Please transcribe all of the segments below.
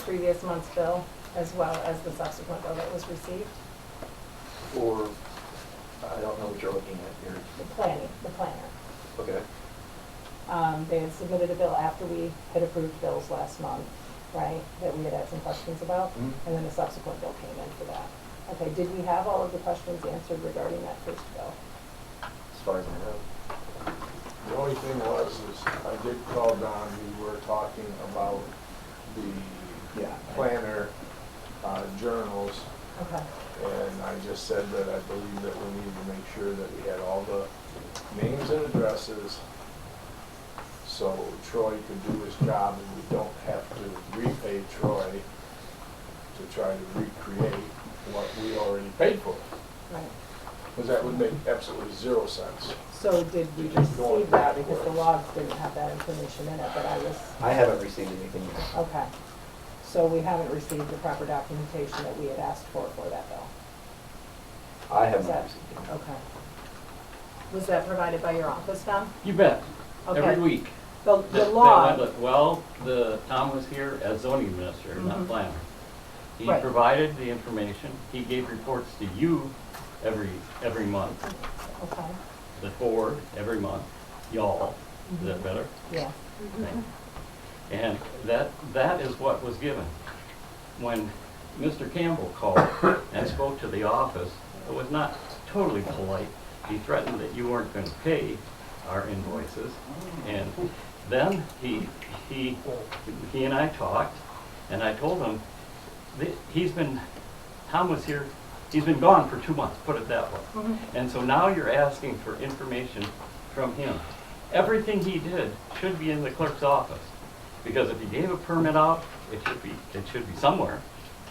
previous month's bill as well as the subsequent bill that was received? Or, I don't know what you're looking at here. The planner. Okay. They had submitted a bill after we had approved bills last month, right, that we had some questions about, and then a subsequent bill came in for that. Okay, did we have all of the questions answered regarding that first bill? As far as I know. The only thing was, is I did call Don, we were talking about the planner journals, Okay. and I just said that I believe that we needed to make sure that we had all the names and addresses so Troy could do his job and we don't have to repay Troy to try to recreate what we already paid for. Right. Because that would make absolutely zero sense. So did we receive that, because the logs didn't have that information in it, but I haven't received anything yet. okay. So we haven't received the proper documentation that we had asked for that bill? I have Is not that- received anything. Okay. Was that provided by your office, Tom? You bet. Okay. Every week. The That log, went- Well, Tom was here as zoning administrator, not Mhm. planner. He Right. provided the information. He gave reports to you every month, okay, the board every month, y'all. Is that better? yeah. Thank you. And that is what was given. When Mr. Campbell called and spoke to the office, it was not totally polite. He threatened that you weren't going to pay our invoices. And then he and I talked, and I told him that Tom was here, he's been gone for 2 months, put it that way. Mhm. And so now you're asking for information from him. Everything he did should be in the clerk's office, because if he gave a permit out, it should be somewhere.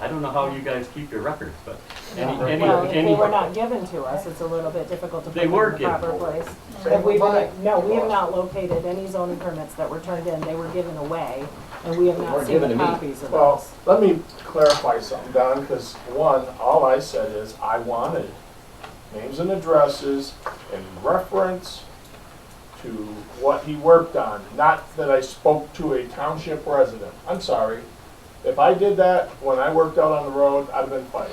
I don't know how you guys keep your records, but Well, if they were not given to us, it's a little bit difficult to put They them were in the proper given. place. Same Have we with been, mine. no, we have not located any zoning permits that were turned in, they were given away, and we have They not weren't seen given the to me. copies of Well, those. let me clarify something, Don, because one, all I said is I wanted names and addresses in reference to what he worked on, not that I spoke to a township resident. I'm sorry. If I did that when I worked out on the road, I'd have been fired.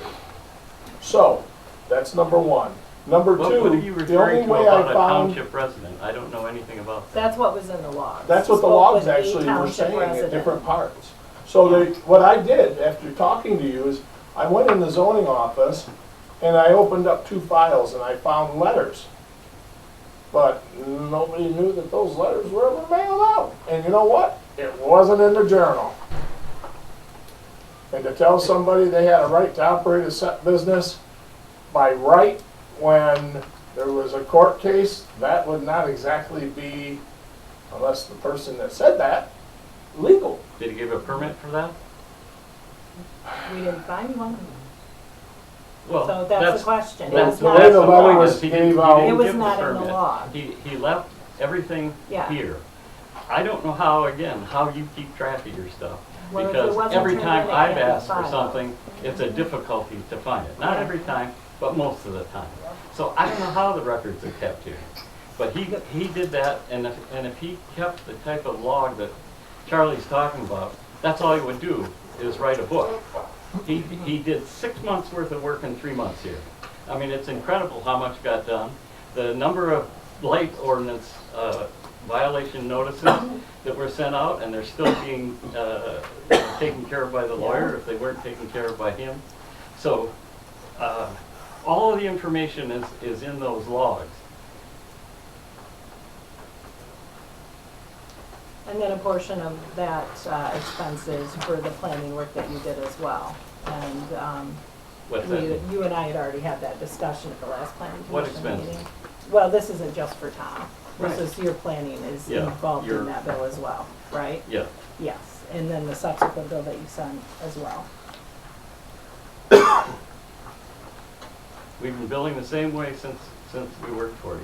So, that's number one. Number What are you two, the only referring to way about I a found, township resident? I don't know anything about that. That's what was in the logs. that's what the Spoke logs with a actually were township saying at resident. different parts. So what I did after talking to you is I went in the zoning office and I opened up 2 files and I found letters. But nobody knew that those letters were ever mailed out. And you know what? It wasn't in the journal. And to tell somebody they had a right to operate a set business by right when there was a court case, that would not exactly be, unless the person that said that, legal. Did he give a permit for that? We didn't find one, Well, so that's the question. It that's was the not, way the letter point, was is he didn't- gave he out. didn't It was give not in the permit. log. He left everything Yeah. here. I don't know how you keep track of your stuff. Well, if it Because wasn't every turned time in, it I've can't be asked for filed. something, it's a difficulty to find it. Not Yeah. every time, but most of the time. So I don't know how the records are kept here. But he did that, and if he kept the type of log that Charlie's talking about, that's all he would do, is write a book. He did 6 months worth of work in 3 months here. I mean, it's incredible how much got done. The number of light ordinance violation notices that were sent out, and they're still being taken care of by the lawyer if they weren't taken care of by him. So all of the information is in those logs. And then a portion of that expenses for the planning work that you did as well. And What's that? you and I had already had that discussion at the last planning What commission expenses? meeting. Well, this isn't just for Tom. Right. This is your planning is Yeah, involved your- in that bill as well, right? Yeah. Yes, and then the subsequent bill that you sent as well. We've been billing the same way since we worked for you.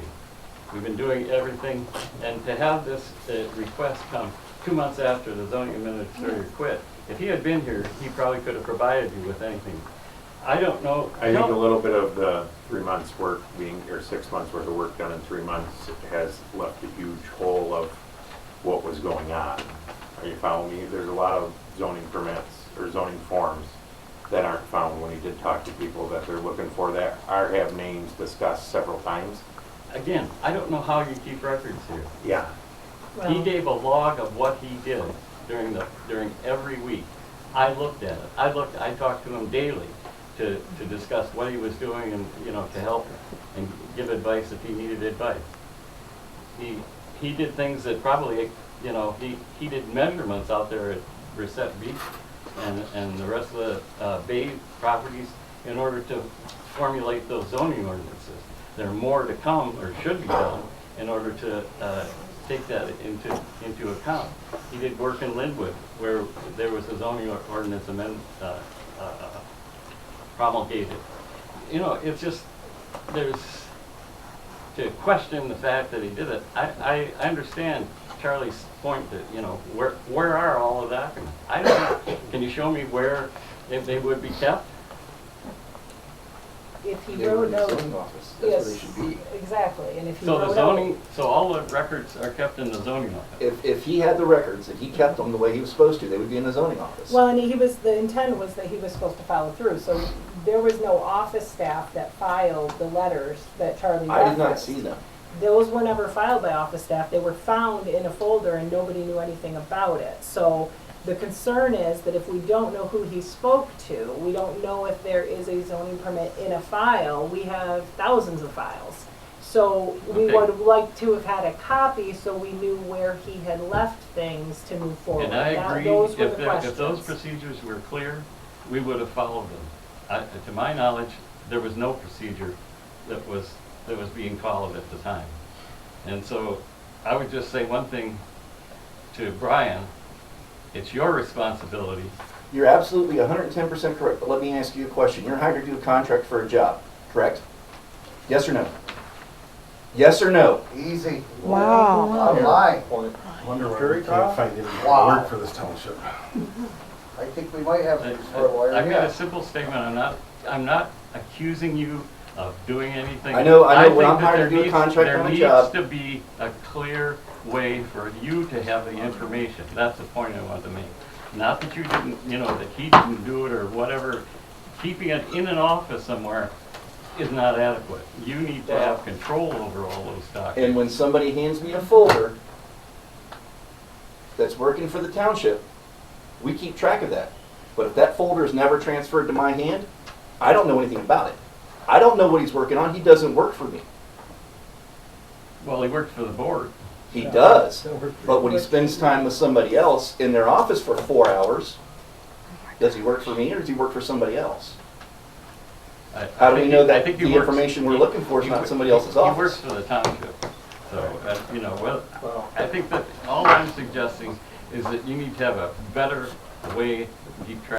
We've been doing everything, and to have this request come 2 months after the zoning administrator quit, if he had been here, he probably could have provided you with anything. I don't know. I think a little bit of the 3 months work being, or 6 months worth of work done in 3 months has left a huge hole of what was going on. Are you following me? There's a lot of zoning permits or zoning forms that aren't found when he did talk to people that they're looking for that are have names discussed several times. Again, I don't know how you keep records here. Yeah. He Well, gave a log of what he did during every week. I looked at it. I talked to him daily to discuss what he was doing and, you know, to help and give advice if he needed advice. He did things that probably, you know, he did measurements out there at Reset Beach and the rest of the Bay properties in order to formulate those zoning ordinances. There are more to come, or should be done, in order to take that into account. He did work in Linwood, where there was a zoning ordinance amendment promulgated. You know, it's just, to question the fact that he did it. I understand Charlie's point that, you know, where are all of the documents? I don't know. Can you show me where they would be kept? if he They were in wrote the out. zoning office, that's where they Yes, should be. exactly, and if he So the wrote zoning, out. so all the records are kept in the zoning office? If he had the records and he kept them the way he was supposed to, they would be in the zoning office. Well, and the intent was that he was supposed to follow through, so there was no office staff that filed the letters that Charlie I did not referenced. see them. Those were never filed by office staff, they were found in a folder and nobody knew anything about it. So the concern is that if we don't know who he spoke to, we don't know if there is a zoning permit in a file, we have thousands of files. So we Okay. would like to have had a copy so we knew where he had left things to move forward. And I That- agree, those were if the if those questions. procedures were clear, we would have followed them. To my knowledge, there was no procedure that was being followed at the time. And so I would just say one thing to Brian, it's your responsibility. You're absolutely 110% correct, but let me ask you a question. You're hired to do a contract for a job, correct? Yes or no? Yes or no? Easy. Wow. Online. Wonder why Very we can't tough. find anybody to Wow. work for this township. I think we might have some for a lawyer, I've got a yeah. simple statement, I'm not accusing you of doing anything. I know when think I'm that hired there to do a needs- contract on a job- There needs to be a clear way for you to have the information. That's the point I want to make. Not that you didn't, you know, that he didn't do it or whatever. Keeping it in an office somewhere is not adequate. You need to have control over all those documents. And when somebody hands me a folder that's working for the township, we keep track of that. But if that folder is never transferred to my hand, I don't know anything about it. I don't know what he's working on. He doesn't work for me. Well, he worked for the board. He does. But when he spends time with somebody else in their office for 4 hours, does he work for me or does he work for somebody else? How do we know that the information we're looking for is not somebody else's He works office? for the township. So, you know, well, Well, I think that all I'm suggesting is that you need to have a better way to keep track